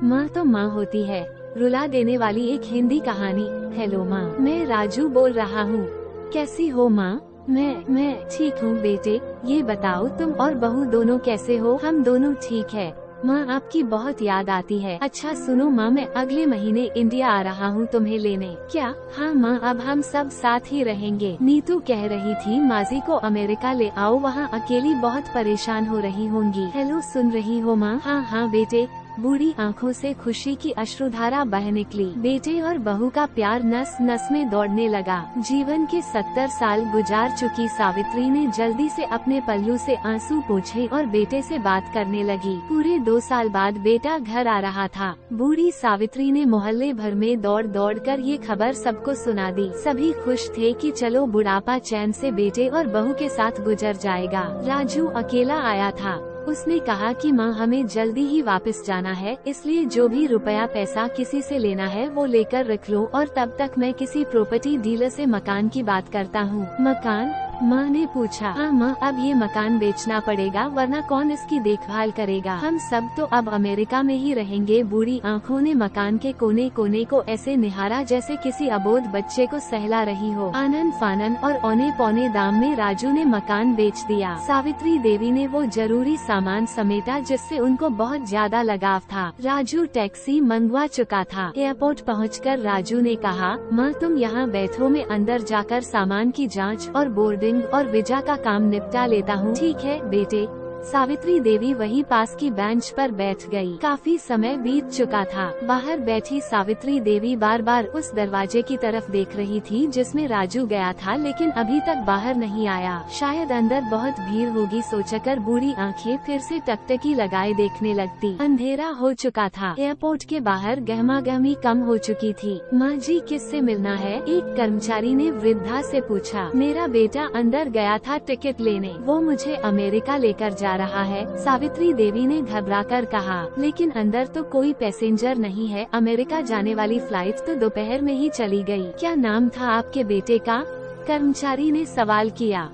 माँ तो माँ होती है, रुला देने वाली एक हिंदी कहानी। हेलो माँ, मैं राजू बोल रहा हूँ। कैसी हो माँ? मैं ठीक हूँ बेटे। ये बताओ तुम और बहू दोनों कैसे हो? हम दोनों ठीक है माँ, आपकी बहुत याद आती है। अच्छा सुनो माँ, मैं अगले महीने इंडिया आ रहा हूँ तुम्हें लेने। क्या? हाँ माँ, अब हम सब साथ ही रहेंगे। नीतू कह रही थी माजी को अमेरिका ले आओ, वहाँ अकेली बहुत परेशान हो रही होंगी। हेलो, सुन रही हो माँ? हाँ बेटे। बूढ़ी आंखों से खुशी की अश्रुधारा बह निकली। बेटे और बहू का प्यार नस नस में दौड़ने लगा। जीवन के 70 साल गुजार चुकी सावित्री ने जल्दी से अपने पल्लू से आंसू पोंछे और बेटे से बात करने लगी। पूरे 2 साल बाद बेटा घर आ रहा था। बूढ़ी सावित्री ने मोहल्ले भर में दौड़ दौड़ कर ये खबर सबको सुना दी। सभी खुश थे कि चलो बुढ़ापा चैन से बेटे और बहू के साथ गुजर जाएगा। राजू अकेला आया था। उसने कहा कि माँ, हमें जल्दी ही वापस जाना है, इसलिए जो भी रुपया पैसा किसी से लेना है वो लेकर रख लो, और तब तक मैं किसी प्रॉपर्टी डीलर से मकान की बात करता हूँ। मकान? माँ ने पूछा। हाँ माँ, अब ये मकान बेचना पड़ेगा, वरना कौन इसकी देखभाल करेगा? हम सब तो अब अमेरिका में ही रहेंगे। बूढ़ी आंखों ने मकान के कोने कोने को ऐसे निहारा जैसे किसी अबोध बच्चे को सहला रही हो। आनन फानन और औने पौने दाम में राजू ने मकान बेच दिया। सावित्री देवी ने वो जरूरी सामान समेटा जिससे उनको बहुत ज्यादा लगाव था। राजू टैक्सी मंगवा चुका था। एयरपोर्ट पहुंचकर राजू ने कहा, माँ तुम यहाँ बैठो, मैं अंदर जाकर सामान की जांच और बोर्डिंग और वीजा का काम निपटा लेता हूँ। ठीक है बेटे। सावित्री देवी वहीं पास की बेंच पर बैठ गई। काफी समय बीत चुका था। बाहर बैठी सावित्री देवी बार बार उस दरवाजे की तरफ देख रही थी जिसमें राजू गया था, लेकिन अभी तक बाहर नहीं आया। शायद अंदर बहुत भीड़ होगी सोचकर बूढ़ी आंखें फिर से टकटकी लगाए देखने लगती। अंधेरा हो चुका था। एयरपोर्ट के बाहर गहमागहमी कम हो चुकी थी। माँ जी, किससे मिलना है? एक कर्मचारी ने वृद्धा से पूछा। मेरा बेटा अंदर गया था टिकट लेने, वो मुझे अमेरिका लेकर जा रहा है, सावित्री देवी ने घबराकर कहा। लेकिन अंदर तो कोई पैसेंजर नहीं है, अमेरिका जाने वाली फ्लाइट तो दोपहर में ही चली गई। क्या नाम था आपके बेटे का? कर्मचारी ने सवाल किया।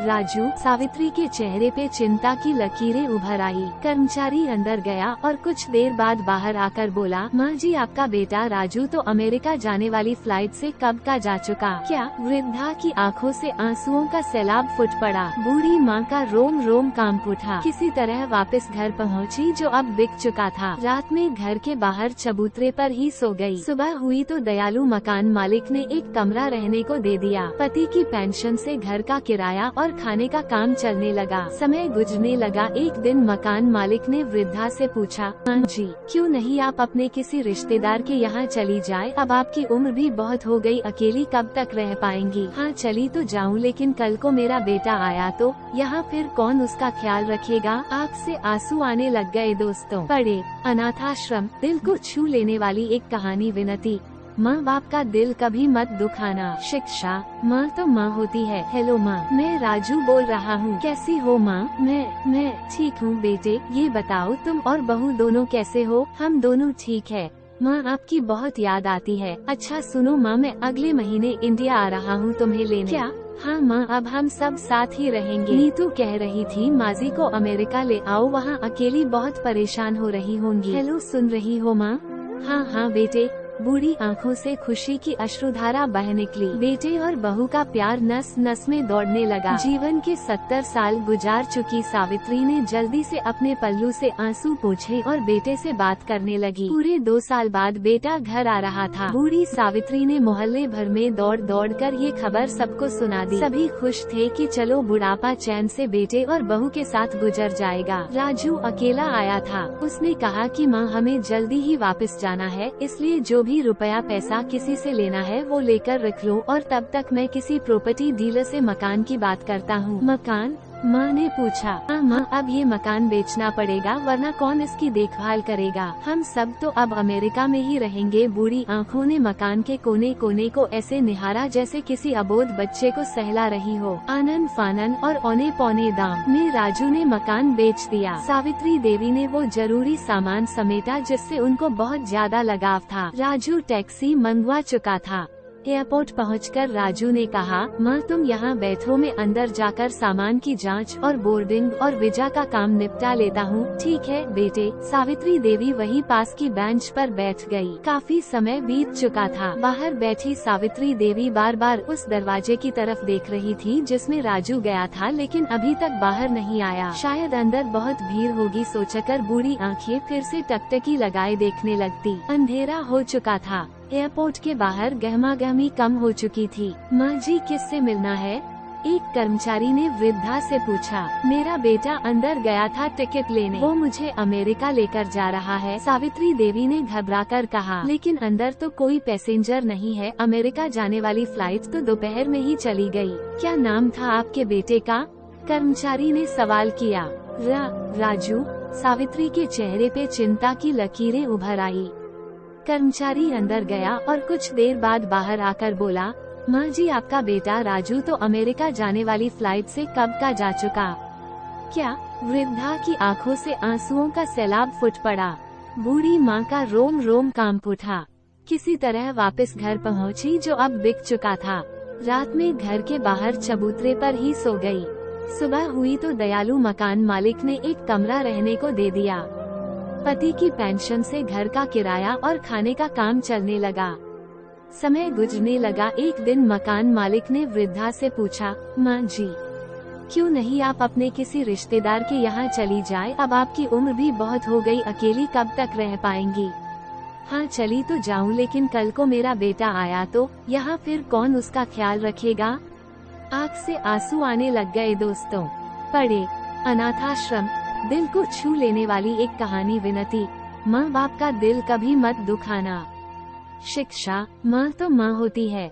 राजू। सावित्री के चेहरे पे चिंता की लकीरें उभर आई। कर्मचारी अंदर गया और कुछ देर बाद बाहर आकर बोला, माँ जी, आपका बेटा राजू तो अमेरिका जाने वाली फ्लाइट से कब का जा चुका। क्या? वृद्धा की आंखों से आंसुओं का सैलाब फुट पड़ा। बूढ़ी माँ का रोम रोम कांप उठा। किसी तरह वापस घर पहुँची जो अब बिक चुका था। रात में घर के बाहर चबूतरे पर ही सो गई। सुबह हुई तो दयालु मकान मालिक ने एक कमरा रहने को दे दिया। पति की पेंशन से घर का किराया और खाने का काम चलने लगा। समय गुजरने लगा। एक दिन मकान मालिक ने वृद्धा से पूछा, माँ जी, क्यों नहीं आप अपने किसी रिश्तेदार के यहाँ चली जाए? अब आपकी उम्र भी बहुत हो गई, अकेली कब तक रह पाएंगी? हाँ चली तो जाऊँ, लेकिन कल को मेरा बेटा आया तो यहाँ फिर कौन उसका ख्याल रखेगा? आँख से आंसू आने लग गए। दोस्तों, पढ़े अनाथाश्रम, दिल को छू लेने वाली एक कहानी। विनती, माँ बाप का दिल कभी मत दुखाना। शिक्षा, माँ तो माँ होती है। हेलो माँ, मैं राजू बोल रहा हूँ। कैसी हो माँ? मैं ठीक हूँ बेटे। ये बताओ तुम और बहू दोनों कैसे हो? हम दोनों ठीक है माँ, आपकी बहुत याद आती है। अच्छा सुनो माँ, मैं अगले महीने इंडिया आ रहा हूँ तुम्हें लेने। क्या? हाँ माँ, अब हम सब साथ ही रहेंगे। नीतू कह रही थी माजी को अमेरिका ले आओ, वहाँ अकेली बहुत परेशान हो रही होंगी। हेलो, सुन रही हो माँ? हाँ बेटे। बूढ़ी आंखों से खुशी की अश्रुधारा बह निकली। बेटे और बहू का प्यार नस नस में दौड़ने लगा। जीवन के 70 साल गुजार चुकी सावित्री ने जल्दी से अपने पल्लू से आंसू पोंछे और बेटे से बात करने लगी। पूरे 2 साल बाद बेटा घर आ रहा था। बूढ़ी सावित्री ने मोहल्ले भर में दौड़ दौड़ कर ये खबर सबको सुना दी। सभी खुश थे कि चलो बुढ़ापा चैन से बेटे और बहू के साथ गुजर जाएगा। राजू अकेला आया था। उसने कहा कि माँ, हमें जल्दी ही वापस जाना है, इसलिए जो भी रुपया पैसा किसी से लेना है वो लेकर रख लो, और तब तक मैं किसी प्रॉपर्टी डीलर से मकान की बात करता हूँ। मकान? माँ ने पूछा। हाँ माँ, अब ये मकान बेचना पड़ेगा, वरना कौन इसकी देखभाल करेगा? हम सब तो अब अमेरिका में ही रहेंगे। बूढ़ी आंखों ने मकान के कोने कोने को ऐसे निहारा जैसे किसी अबोध बच्चे को सहला रही हो। आनन फानन और औने पौने दाम में राजू ने मकान बेच दिया। सावित्री देवी ने वो जरूरी सामान समेटा जिससे उनको बहुत ज्यादा लगाव था। राजू टैक्सी मंगवा चुका था। एयरपोर्ट पहुंचकर राजू ने कहा, माँ तुम यहाँ बैठो, मैं अंदर जाकर सामान की जांच और बोर्डिंग और वीजा का काम निपटा लेता हूँ। ठीक है बेटे। सावित्री देवी वहीं पास की बेंच पर बैठ गई। काफी समय बीत चुका था। बाहर बैठी सावित्री देवी बार बार उस दरवाजे की तरफ देख रही थी जिसमें राजू गया था, लेकिन अभी तक बाहर नहीं आया। शायद अंदर बहुत भीड़ होगी सोचकर बूढ़ी आंखें फिर से टकटकी लगाए देखने लगती। अंधेरा हो चुका था। एयरपोर्ट के बाहर गहमागहमी कम हो चुकी थी। माँ जी किससे मिलना है? एक कर्मचारी ने वृद्धा से पूछा। मेरा बेटा अंदर गया था टिकट लेने, वो मुझे अमेरिका लेकर जा रहा है, सावित्री देवी ने घबराकर कहा। लेकिन अंदर तो कोई पैसेंजर नहीं है, अमेरिका जाने वाली फ्लाइट तो दोपहर में ही चली गई। क्या नाम था आपके बेटे का? कर्मचारी ने सवाल किया। राजू। सावित्री के चेहरे पे चिंता की लकीरें उभर आई। कर्मचारी अंदर गया और कुछ देर बाद बाहर आकर बोला, माँ जी आपका बेटा राजू तो अमेरिका जाने वाली फ्लाइट से कब का जा चुका। क्या? वृद्धा की आंखों से आंसुओं का सैलाब फुट पड़ा। बूढ़ी माँ का रोम रोम कांप उठा। किसी तरह वापस घर पहुँची जो अब बिक चुका था। रात में घर के बाहर चबूतरे पर ही सो गई। सुबह हुई तो दयालु मकान मालिक ने एक कमरा रहने को दे दिया। पति की पेंशन से घर का किराया और खाने का काम चलने लगा। समय गुजरने लगा। एक दिन मकान मालिक ने वृद्धा से पूछा, माँ जी क्यों नहीं आप अपने किसी रिश्तेदार के यहाँ चली जाए, अब आपकी उम्र भी बहुत हो गई, अकेली कब तक रह पाएंगी। हाँ चली तो जाऊँ, लेकिन कल को मेरा बेटा आया तो यहाँ फिर कौन उसका ख्याल रखेगा। आँख से आंसू आने लग गए। दोस्तों पढ़े अनाथाश्रम, दिल को छू लेने वाली एक कहानी। विनती, माँ बाप का दिल कभी मत दुखाना। शिक्षा, माँ तो माँ होती है।